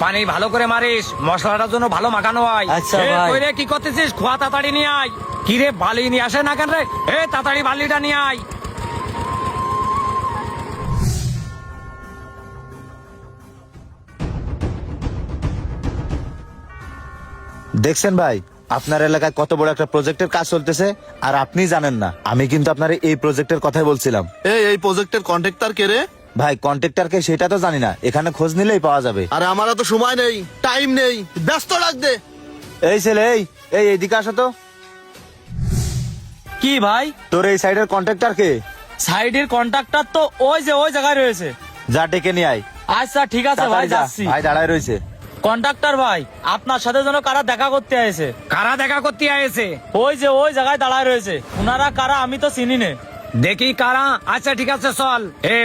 পানি ভালো করে মারিস, মশলাটার জন্য ভালো মাখানো হয়। আচ্ছা এ, ভাই। কই রে, কি করতেছিস? খোয়া তাড়াতাড়ি নিয়ে আয়। কি রে, বালি নিয়ে আসে না কেন রে? তাড়াতাড়ি বালিটা নিয়ে আয়। দেখছেন ভাই, আপনার এলাকায় কত বড় একটা প্রজেক্টের কাজ চলতেছে, আর আপনি জানেন না। আমি কিন্তু আপনার এই প্রজেক্টের কথাই বলছিলাম। এই প্রজেক্টের কন্ট্রাক্টর কে রে? ভাই, কন্ট্রাক্টরকে সেটা তো জানি না, এখানে খোঁজ নিলেই পাওয়া যাবে। আরে আমার তো সময় নেই, টাইম নেই, ব্যস্ত রাখ দে। এই ছেলে, এইদিকে আসো তো। কি ভাই? তোর এই সাইডের কন্ট্রাক্টর কে? সাইডের কন্ট্রাক্টর তো ওই যে ওই জায়গায় রয়েছে। যা ডেকে নিয়ে আয়। আচ্ছা ঠিক আছে ভাই, তাড়াতাড়ি যা, যাচ্ছি। ভাই দাঁড়ায় রয়েছে। কন্ট্রাক্টর ভাই, আপনার সাথে যেন কারা দেখা করতে আয়েছে। কারা দেখা করতে আয়েছে? ওই যে ওই জায়গায় দাঁড়ায় রয়েছে। উনারা কারা আমি তো চিনি না। দেখি কারা। আচ্ছা ঠিক আছে, চল।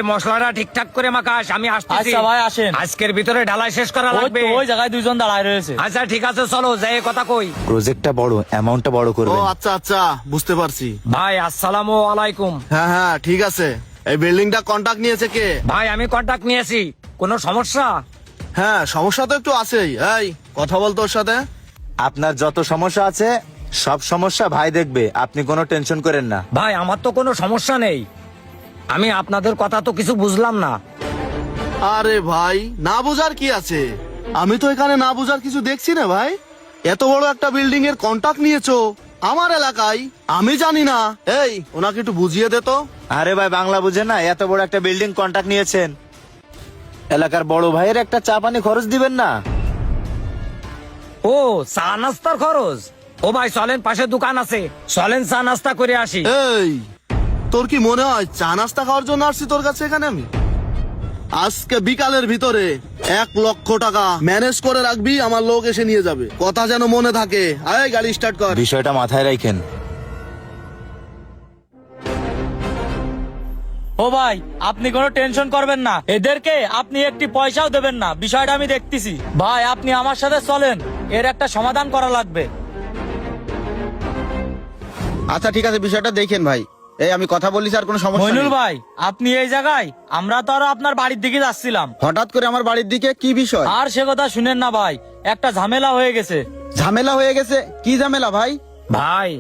মশলাটা ঠিকঠাক করে মাখাস, আমি আসতেছি। আচ্ছা ভাই, আসেন। আজকের ভিতরে ঢালাই শেষ করা ওই লাগবে। তো ওই জায়গায় দুজন দাঁড়ায় রয়েছে। আচ্ছা ঠিক আছে, চলো যাই কথা কই। প্রজেক্টটা বড়, অ্যামাউন্টটা বড় ও করবে। আচ্ছা আচ্ছা, বুঝতে পারছি। ভাই আসসালামু আলাইকুম। হ্যাঁ হ্যাঁ, ঠিক আছে। এই বিল্ডিংটা কন্ট্রাক্ট নিয়েছে কে? ভাই আমি কন্টাক্ট নিয়েছি। কোনো সমস্যা? হ্যাঁ, সমস্যা তো একটু আছেই। এই কথা বল তোর সাথে। আপনার যত সমস্যা আছে সব সমস্যা ভাই দেখবে, আপনি কোনো টেনশন করেন না। ভাই আমার তো কোনো সমস্যা নেই, আমি আপনাদের কথা তো কিছু বুঝলাম না। আরে ভাই, না বুঝার কি আছে? আমি তো এখানে না বুঝার কিছু দেখছি না ভাই। এত বড় একটা বিল্ডিং এর কন্ট্রাক্ট নিয়েছো আমার এলাকায়, আমি জানি না। এই ওনাকে একটু বুঝিয়ে দে তো। আরে ভাই, বাংলা বুঝেন না? এত বড় একটা বিল্ডিং কন্ট্রাক্ট নিয়েছেন, এলাকার বড় ভাইয়ের একটা চা পানি খরচ দিবেন না? ও, চা নাস্তার খরচ? ও ভাই চলেন, পাশে দোকান আছে, চলেন চা নাস্তা করে আসি। এই তোর কি মনে হয় চা নাস্তা খাওয়ার জন্য আসছি তোর কাছে এখানে আমি? আজকে বিকালের ভিতরে 1,00,000 টাকা ম্যানেজ করে রাখবি, আমার লোক এসে নিয়ে যাবে। কথা যেন মনে থাকে। আয় গাড়ি স্টার্ট কর। বিষয়টা মাথায় রাখেন। ও ভাই, আপনি কোনো টেনশন করবেন না, এদেরকে আপনি একটি পয়সাও দেবেন না, বিষয়টা আমি দেখতেছি। ভাই আপনি আমার সাথে চলেন, এর একটা সমাধান করা লাগবে। আচ্ছা ঠিক আছে, বিষয়টা দেখেন ভাই। এই আমি কথা বললি স্যার, কোনো সমস্যা মইনুল নেই। ভাই, আপনি এই জায়গায়, আমরা তো আরো আপনার বাড়ির দিকে যাচ্ছিলাম। হঠাৎ করে আমার বাড়ির দিকে কি বিষয়? আর সে কথা শুনেন না ভাই, একটা ঝামেলা হয়ে গেছে। ঝামেলা হয়ে গেছে? কি ঝামেলা ভাই? ভাই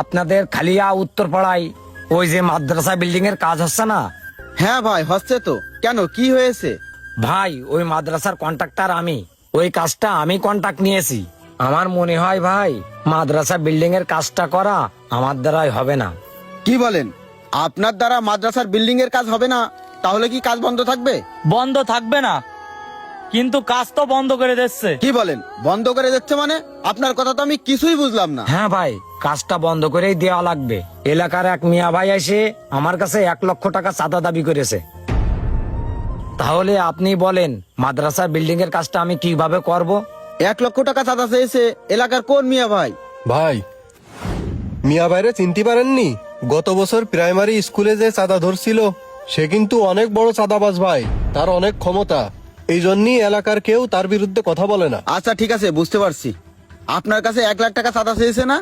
আপনাদের খালিয়া উত্তরপাড়ায় ওই যে মাদ্রাসা বিল্ডিং এর কাজ হচ্ছে না? হ্যাঁ ভাই, হচ্ছে তো। কেন, কি হয়েছে? ভাই ওই মাদ্রাসার কন্ট্রাক্টর আমি, ওই কাজটা আমি কন্ট্রাক্ট নিয়েছি। আমার মনে হয় ভাই মাদ্রাসা বিল্ডিং এর কাজটা করা আমার দ্বারাই হবে না। কি বলেন? আপনার দ্বারা মাদ্রাসার বিল্ডিং এর কাজ হবে না? তাহলে কি কাজ বন্ধ থাকবে? বন্ধ থাকবে না, কিন্তু কাজ তো বন্ধ করে দিচ্ছে। কি বলেন, বন্ধ করে দিচ্ছে মানে? আপনার কথা তো আমি কিছুই বুঝলাম না। হ্যাঁ ভাই, কাজটা বন্ধ করেই দেওয়া লাগবে। এলাকার এক মিয়া ভাই এসে আমার কাছে 1,00,000 টাকা চাঁদা দাবি করেছে। তাহলে আপনি বলেন মাদ্রাসা বিল্ডিং এর কাজটা আমি কিভাবে করব? 1,00,000 টাকা চাঁদা চেয়েছে এলাকার কোন মিয়া ভাই? ভাই, মিয়া বাইরে চিনতে পারেননি? গত বছর প্রাইমারি স্কুলে যে চাঁদা ধরছিল, সে কিন্তু অনেক বড় চাঁদাবাজ ভাই, তার অনেক ক্ষমতা। এই জন্যই এলাকার কেউ তার বিরুদ্ধে কথা বলে না। আচ্ছা ঠিক আছে, বুঝতে পারছি। আপনার কাছে 1,00,000 টাকা চাঁদা চেয়েছে না?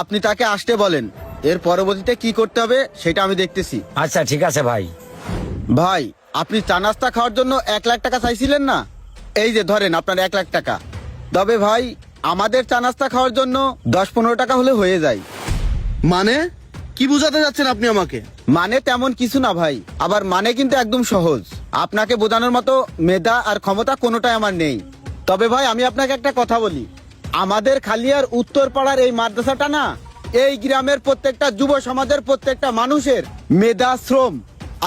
আপনি তাকে আসতে বলেন, এর পরবর্তীতে কি করতে হবে সেটা আমি দেখতেছি। আচ্ছা ঠিক আছে ভাই। ভাই, আপনি চা নাস্তা খাওয়ার জন্য 1,00,000 টাকা চাইছিলেন না? এই যে ধরেন আপনার 1,00,000 টাকা। তবে ভাই, আমাদের চা নাস্তা খাওয়ার জন্য 10-15 টাকা হলে হয়ে যায়। মানে কি বুঝাতে যাচ্ছেন আপনি আমাকে? মানে তেমন কিছু না ভাই, আবার মানে কিন্তু একদম সহজ। আপনাকে বোঝানোর মতো মেধা আর ক্ষমতা কোনোটাই আমার নেই। তবে ভাই আমি আপনাকে একটা কথা বলি, আমাদের খালিয়ার উত্তর পাড়ার এই মাদ্রাসাটা না, এই গ্রামের প্রত্যেকটা যুব সমাজের প্রত্যেকটা মানুষের মেধা, শ্রম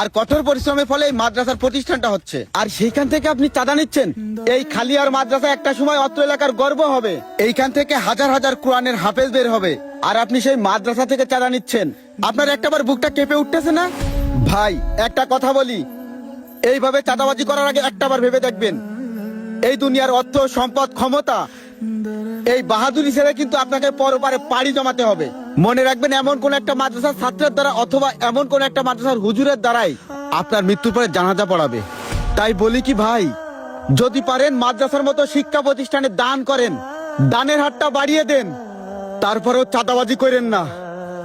আর কঠোর পরিশ্রমের ফলে এই মাদ্রাসার প্রতিষ্ঠানটা হচ্ছে। আর সেইখান থেকে আপনি চাঁদা নিচ্ছেন। এই খালিয়ার মাদ্রাসা একটা সময় অত্র এলাকার গর্ব হবে। এইখান থেকে হাজার হাজার কোরআনের হাফেজ বের হবে, আর আপনি সেই মাদ্রাসা থেকে চাঁদা নিচ্ছেন। আপনার একটাবার বুকটা কেঁপে উঠতেছে না? ভাই একটা কথা বলি, এইভাবে চাঁদাবাজি করার আগে একটাবার ভেবে দেখবেন, এই দুনিয়ার অর্থ, সম্পদ, ক্ষমতা, এই বাহাদুরি ছেড়ে কিন্তু আপনাকে পরপারে পাড়ি জমাতে হবে। মনে রাখবেন, এমন কোন একটা মাদ্রাসার ছাত্রের দ্বারা অথবা এমন কোন একটা মাদ্রাসার হুজুরের দ্বারাই আপনার মৃত্যুর পরে জানাজা পড়াবে। তাই বলি কি ভাই, যদি পারেন মাদ্রাসার মতো শিক্ষা প্রতিষ্ঠানে দান করেন, দানের হাতটা বাড়িয়ে দেন, তারপরেও চাঁদাবাজি করেন না।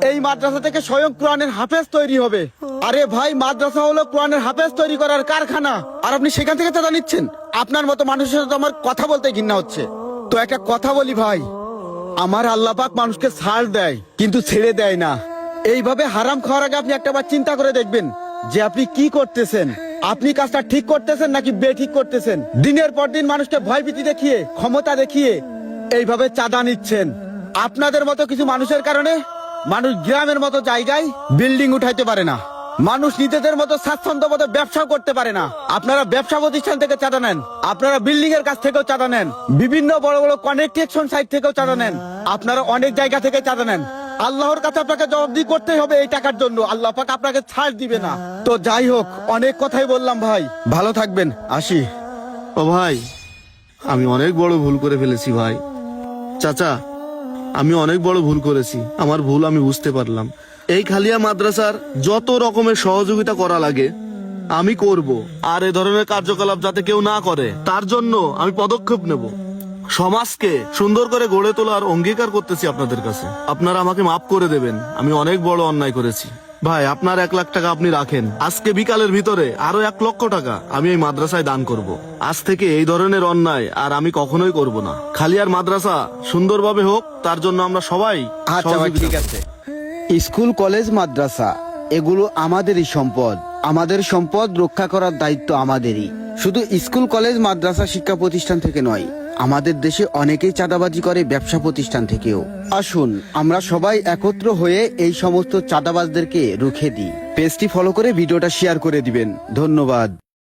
এই মাদ্রাসা থেকে স্বয়ং কোরআনের হাফেজ তৈরি হবে। আরে ভাই, মাদ্রাসা হলো কোরআনের হাফেজ তৈরি করার কারখানা, আর আপনি সেখান থেকে চাঁদা নিচ্ছেন। আপনার মতো মানুষের সাথে আমার কথা বলতে ঘৃণা হচ্ছে। তো একটা কথা বলি ভাই, আমার আল্লাহ পাক মানুষকে ছাড় দেয় কিন্তু ছেড়ে দেয় না। এইভাবে হারাম খাওয়ার আগে আপনি একটাবার চিন্তা করে দেখবেন যে আপনি কি করতেছেন, আপনি কাজটা ঠিক করতেছেন নাকি বেঠিক করতেছেন। দিনের পর দিন মানুষকে ভয়ভীতি দেখিয়ে, ক্ষমতা দেখিয়ে এইভাবে চাঁদা নিচ্ছেন। আপনাদের মতো কিছু মানুষের কারণে মানুষ গ্রামের মতো জায়গায় বিল্ডিং উঠাইতে পারে না, মানুষ নিজেদের মতো স্বাচ্ছন্দ্য মতো ব্যবসা করতে পারে না। আপনারা ব্যবসা প্রতিষ্ঠান থেকে চাঁদা নেন, আপনারা বিল্ডিং এর কাছ থেকেও চাঁদা নেন, বিভিন্ন বড় বড় কনেকশন সাইট থেকেও চাঁদা নেন, আপনারা অনেক জায়গা থেকে চাঁদা নেন। আল্লাহর কাছে আপনাকে জবাবদিহি করতেই হবে এই টাকার জন্য, আল্লাহ পাক আপনাকে ছাড় দিবে না। তো যাই হোক, অনেক কথাই বললাম ভাই, ভালো থাকবেন, আসি। ও ভাই, আমি অনেক বড় ভুল করে ফেলেছি ভাই। চাচা, আমি অনেক বড় ভুল করেছি, আমার ভুল আমি বুঝতে পারলাম। এই খালিয়া মাদ্রাসার যত রকমের সহযোগিতা করা লাগে আমি করব, আর এ ধরনের কার্যকলাপ যাতে কেউ না করে তার জন্য আমি পদক্ষেপ নেব। সমাজকে সুন্দর করে গড়ে তোলার অঙ্গীকার করতেছি আপনাদের কাছে। আপনারা আমাকে মাফ করে দেবেন, আমি অনেক বড় অন্যায় করেছি। ভাই, আপনার 1 লাখ টাকা আপনি রাখেন। আজকে বিকালের ভিতরে আরো 1 লক্ষ টাকা আমি এই মাদ্রাসায় দান করব। আজ থেকে এই ধরনের অন্যায় আর আমি কখনোই করব না। খালিয়ার মাদ্রাসা সুন্দরভাবে হোক, তার জন্য আমরা সবাই আচ্ছা ভাই, সহযোগিতা ঠিক আছে। স্কুল, কলেজ, মাদ্রাসা এগুলো আমাদেরই সম্পদ। আমাদের সম্পদ রক্ষা করার দায়িত্ব আমাদেরই। শুধু স্কুল, কলেজ, মাদ্রাসা শিক্ষা প্রতিষ্ঠান থেকে নয়, আমাদের দেশে অনেকেই চাঁদাবাজি করে ব্যবসা প্রতিষ্ঠান থেকেও। আসুন আমরা সবাই একত্র হয়ে এই সমস্ত চাঁদাবাজদেরকে রুখে দিই। পেজটি ফলো করে ভিডিওটা শেয়ার করে দিবেন। ধন্যবাদ।